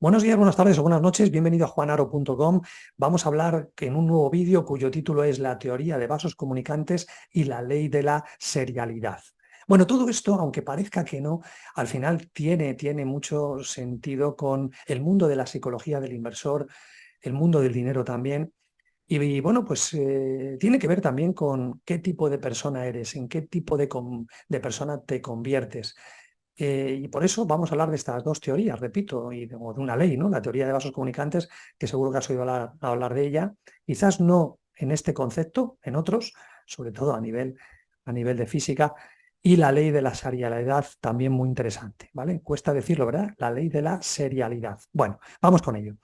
Buenos días, buenas tardes o buenas noches, bienvenido a juanaro.com. Vamos a hablar en un nuevo vídeo cuyo título es La teoría de vasos comunicantes y la ley de la serialidad. Bueno, todo esto, aunque parezca que no, al final tiene mucho sentido con el mundo de la psicología del inversor, el mundo del dinero también. Y bueno, pues tiene que ver también con qué tipo de persona eres, en qué tipo de persona te conviertes. Y por eso vamos a hablar de estas dos teorías, repito, o de una ley, ¿no? La teoría de vasos comunicantes, que seguro que has oído hablar de ella, quizás no en este concepto, en otros, sobre todo a nivel de física, y la ley de la serialidad, también muy interesante, ¿vale? Cuesta decirlo, ¿verdad? La ley de la serialidad. Bueno, vamos con ello.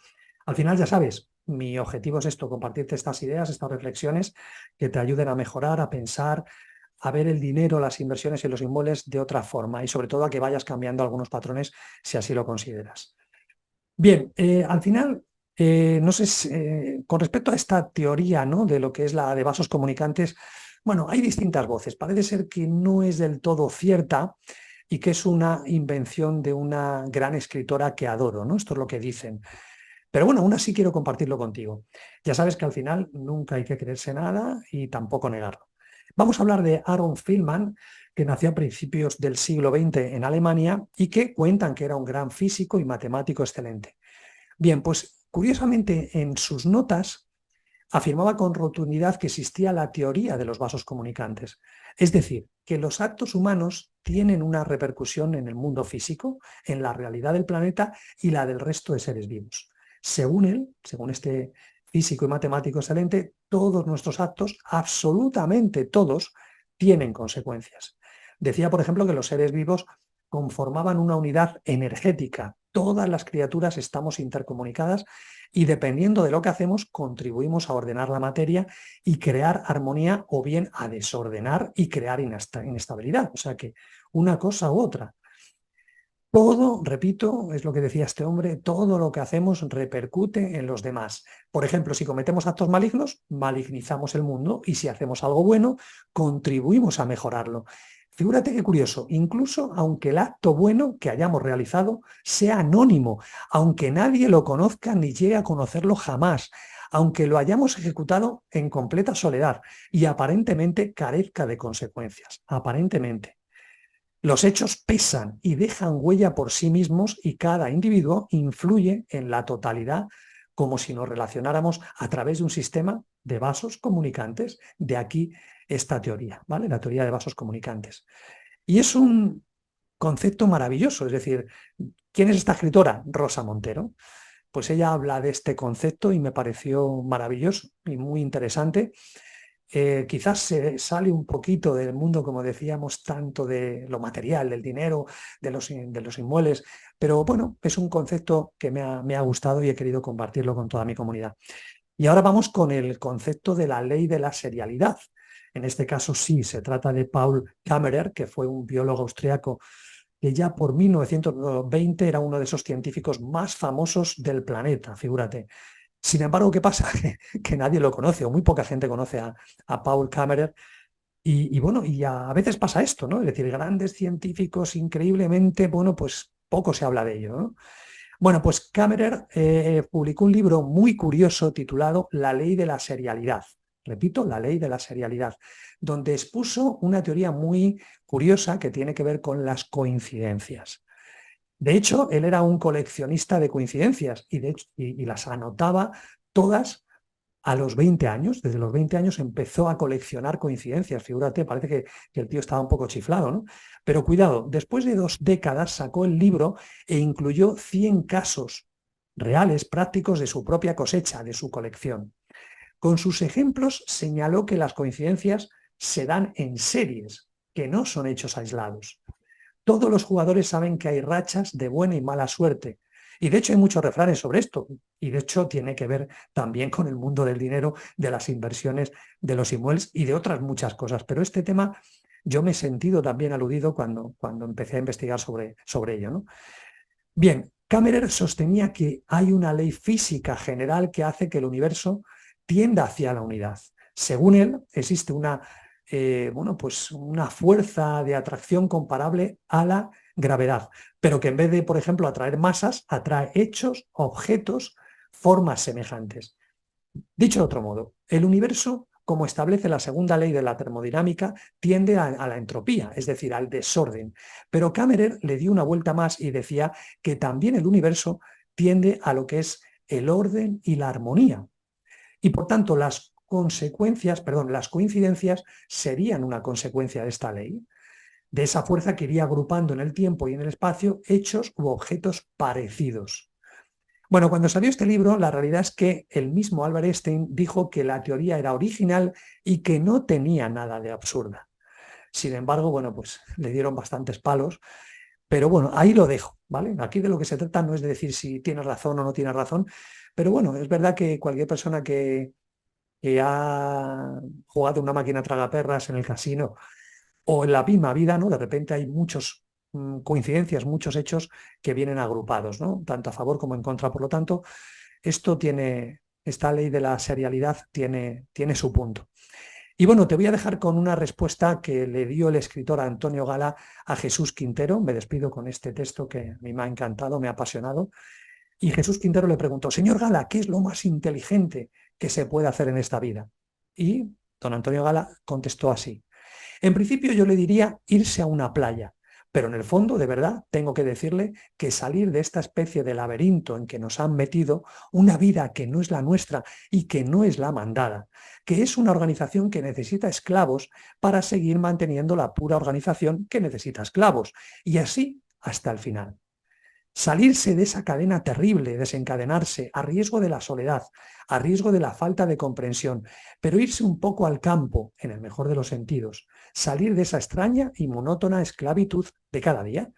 Al final, ya sabes, mi objetivo es esto, compartirte estas ideas, estas reflexiones que te ayuden a mejorar, a pensar, a ver el dinero, las inversiones y los inmuebles de otra forma y sobre todo a que vayas cambiando algunos patrones si así lo consideras. Bien, al final, no sé, con respecto a esta teoría, ¿no? De lo que es la de vasos comunicantes, bueno, hay distintas voces. Parece ser que no es del todo cierta y que es una invención de una gran escritora que adoro, ¿no? Esto es lo que dicen. Pero bueno, aún así quiero compartirlo contigo. Ya sabes que al final nunca hay que creerse nada y tampoco negarlo. Vamos a hablar de Aaron Feldman, que nació a principios del siglo XX en Alemania y que cuentan que era un gran físico y matemático excelente. Bien, pues curiosamente en sus notas afirmaba con rotundidad que existía la teoría de los vasos comunicantes, es decir, que los actos humanos tienen una repercusión en el mundo físico, en la realidad del planeta y la del resto de seres vivos. Según él, según este físico y matemático excelente, todos nuestros actos, absolutamente todos, tienen consecuencias. Decía, por ejemplo, que los seres vivos conformaban una unidad energética. Todas las criaturas estamos intercomunicadas y dependiendo de lo que hacemos, contribuimos a ordenar la materia y crear armonía o bien a desordenar y crear inestabilidad. O sea que una cosa u otra. Todo, repito, es lo que decía este hombre, todo lo que hacemos repercute en los demás. Por ejemplo, si cometemos actos malignos, malignizamos el mundo y si hacemos algo bueno, contribuimos a mejorarlo. Figúrate qué curioso, incluso aunque el acto bueno que hayamos realizado sea anónimo, aunque nadie lo conozca ni llegue a conocerlo jamás, aunque lo hayamos ejecutado en completa soledad y aparentemente carezca de consecuencias, aparentemente. Los hechos pesan y dejan huella por sí mismos y cada individuo influye en la totalidad como si nos relacionáramos a través de un sistema de vasos comunicantes. De aquí esta teoría, ¿vale? La teoría de vasos comunicantes. Y es un concepto maravilloso, es decir, ¿quién es esta escritora? Rosa Montero. Pues ella habla de este concepto y me pareció maravilloso y muy interesante. Quizás se sale un poquito del mundo, como decíamos, tanto de lo material, del dinero, de los inmuebles, pero bueno, es un concepto que me ha gustado y he querido compartirlo con toda mi comunidad. Y ahora vamos con el concepto de la ley de la serialidad. En este caso sí, se trata de Paul Kammerer, que fue un biólogo austriaco que ya por 1920 era uno de esos científicos más famosos del planeta, figúrate. Sin embargo, ¿qué pasa? Que nadie lo conoce o muy poca gente conoce a Paul Kammerer y bueno, y a veces pasa esto, ¿no? Es decir, grandes científicos increíblemente, bueno, pues poco se habla de ello, ¿no? Bueno, pues Kammerer publicó un libro muy curioso titulado La ley de la serialidad. Repito, la ley de la serialidad, donde expuso una teoría muy curiosa que tiene que ver con las coincidencias. De hecho, él era un coleccionista de coincidencias y las anotaba todas a los 20 años. Desde los 20 años empezó a coleccionar coincidencias. Figúrate, parece que el tío estaba un poco chiflado, ¿no? Pero cuidado, después de 2 décadas sacó el libro e incluyó 100 casos reales, prácticos de su propia cosecha, de su colección. Con sus ejemplos señaló que las coincidencias se dan en series, que no son hechos aislados. Todos los jugadores saben que hay rachas de buena y mala suerte. Y de hecho hay muchos refranes sobre esto. Y de hecho tiene que ver también con el mundo del dinero, de las inversiones, de los inmuebles y de otras muchas cosas. Pero este tema yo me he sentido también aludido cuando empecé a investigar sobre ello, ¿no? Bien, Kammerer sostenía que hay una ley física general que hace que el universo tienda hacia la unidad. Según él, existe una fuerza de atracción comparable a la gravedad, pero que en vez de, por ejemplo, atraer masas, atrae hechos, objetos, formas semejantes. Dicho de otro modo, el universo, como establece la segunda ley de la termodinámica, tiende a la entropía, es decir, al desorden. Pero Kammerer le dio una vuelta más y decía que también el universo tiende a lo que es el orden y la armonía. Y por tanto, las coincidencias serían una consecuencia de esta ley, de esa fuerza que iría agrupando en el tiempo y en el espacio hechos u objetos parecidos. Bueno, cuando salió este libro, la realidad es que el mismo Albert Einstein dijo que la teoría era original y que no tenía nada de absurda. Sin embargo, bueno, pues le dieron bastantes palos, pero bueno, ahí lo dejo, ¿vale? Aquí de lo que se trata no es de decir si tienes razón o no tienes razón, pero bueno, es verdad que cualquier persona que ha jugado una máquina tragaperras en el casino o en la misma vida, ¿no? De repente hay muchas coincidencias, muchos hechos que vienen agrupados, ¿no? Tanto a favor como en contra. Por lo tanto, esta ley de la serialidad tiene su punto. Y bueno, te voy a dejar con una respuesta que le dio el escritor Antonio Gala a Jesús Quintero. Me despido con este texto que a mí me ha encantado, me ha apasionado. Y Jesús Quintero le preguntó: señor Gala, ¿qué es lo más inteligente que se puede hacer en esta vida? Y don Antonio Gala contestó así: en principio yo le diría irse a una playa, pero en el fondo, de verdad, tengo que decirle que salir de esta especie de laberinto en que nos han metido, una vida que no es la nuestra y que no es la mandada, que es una organización que necesita esclavos para seguir manteniendo la pura organización que necesita esclavos, y así hasta el final. Salirse de esa cadena terrible, desencadenarse, a riesgo de la soledad, a riesgo de la falta de comprensión, pero irse un poco al campo, en el mejor de los sentidos, salir de esa extraña y monótona esclavitud de cada día,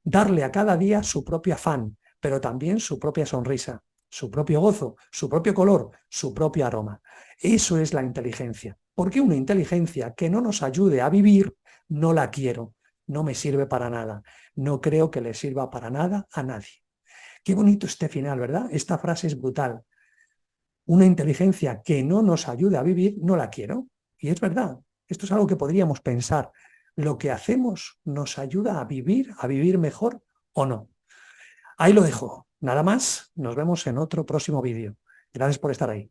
darle a cada día su propio afán, pero también su propia sonrisa, su propio gozo, su propio color, su propio aroma. Eso es la inteligencia, porque una inteligencia que no nos ayude a vivir, no la quiero. No me sirve para nada. No creo que le sirva para nada a nadie. Qué bonito este final, ¿verdad? Esta frase es brutal. Una inteligencia que no nos ayude a vivir, no la quiero. Y es verdad. Esto es algo que podríamos pensar. ¿Lo que hacemos nos ayuda a vivir mejor o no? Ahí lo dejo. Nada más. Nos vemos en otro próximo vídeo. Gracias por estar ahí.